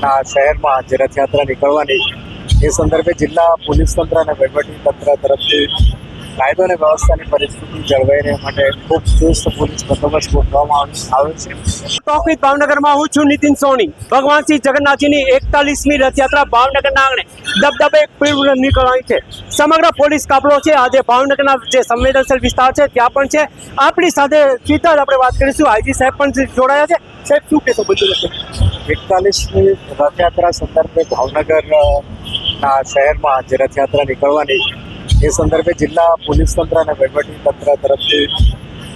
શહેરમાં જે રથયાત્રા નીકળવાની એ સંદર્ભે જિલ્લા પોલીસ તંત્ર અને વહીવટી તંત્ર તરફથી કાયદો અને વ્યવસ્થાની પરિસ્થિતિ જળવાઈ રહે માટે ખૂબ ચુસ્ત પોલીસ બંદોબસ્ત ગોઠવવામાં આવ્યો છે. ટોપિક ભાવનગરમાં હું છું નીતિન સોની. ભગવાન શ્રી જગન્નાથજીની 41મી રથયાત્રા ભાવનગરના આંગણે દબદબે પૂર્વ નીકળવાની છે. સમગ્ર પોલીસ કાફલો છે. આજે ભાવનગરના જે સંવેદનશીલ વિસ્તાર છે ત્યાં પણ છે. આપણી સાથે સીધા જ આપણે વાત કરીશું. આઈજી સાહેબ પણ જોડાયા છે. સાહેબ, શું કહેશો બધું? 41મી રથયાત્રા સંદર્ભે ભાવનગરના શહેરમાં જે રથયાત્રા નીકળવાની એ સંદર્ભે જિલ્લા પોલીસ તંત્ર અને વહીવટી તંત્ર તરફથી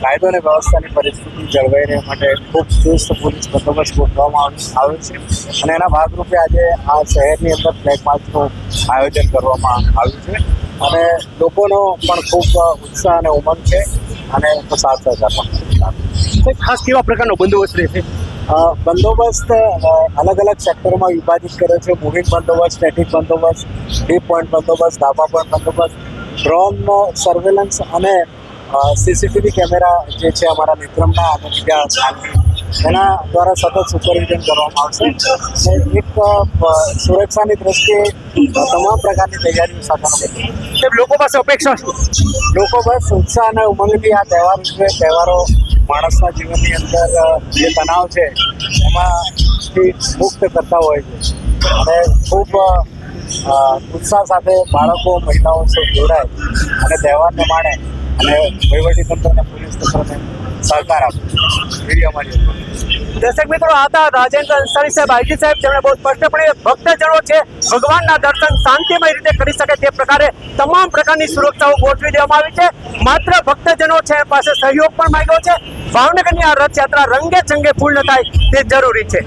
કાયદો અને વ્યવસ્થાની પરિસ્થિતિ જળવાઈ રહે માટે ખૂબ ચુસ્ત પોલીસ બંદોબસ્ત ગોઠવવામાં આવ્યો છે. અને એના ભાગરૂપે આજે આ શહેરની અંદર ફ્લેગ માર્ચનું આયોજન કરવામાં આવ્યું છે. અને લોકોનો પણ ખૂબ ઉત્સાહ અને ઉમંગ છે અને સાથ સહકાર પણ. ખાસ કેવા પ્રકારનો બંદોબસ્ત રહેશે? બંદોબસ્ત અલગ અલગ સેક્ટરમાં વિભાજિત કર્યો છે. મૂવિંગ બંદોબસ્ત, સ્ટેટિક બંદોબસ્ત, ડીપ પોઈન્ટ બંદોબસ્ત, ધાબા પોઈન્ટ બંદોબસ્ત, ડ્રોન સર્વેલન્સ અને સીસીટીવી કેમેરા જે છે અમારા વિક્રમના અને બીજા એના દ્વારા સતત સુપરવિઝન કરવામાં આવશે. એક સુરક્ષાની દ્રષ્ટિએ તમામ પ્રકારની તૈયારીઓ સાથે લોકો પાસે અપેક્ષા છે. લોકો બસ ઉત્સાહ અને ઉમંગથી આ તહેવારો માણસના જીવનની અંદર જે તણાવ છે એમાંથી મુક્ત કરતા હોય છે. અને ખૂબ ઉત્સાહ સાથે બાળકો, મહિલાઓ સૌ જોડાય અને તહેવારને માણે અને વહીવટીતંત્ર અને પોલીસ તંત્રને સહકાર આપે એવી અમારી. દર્શક મિત્રો, આ હતા રાજેન્દ્ર અંસારી સાહેબ, આઈજી સાહેબ, જેમણે બહુ સ્પષ્ટપણે ભક્તજનો છે ભગવાનના દર્શન શાંતિમય રીતે કરી શકે તે પ્રકારે તમામ પ્રકારની સુરક્ષાઓ ગોઠવી દેવામાં આવી છે. માત્ર ભક્તજનો છે પાસે સહયોગ પણ માંગ્યો છે. ભાવનગરની આ રથયાત્રા રંગે ચંગે પૂર્ણ થાય તે જરૂરી છે.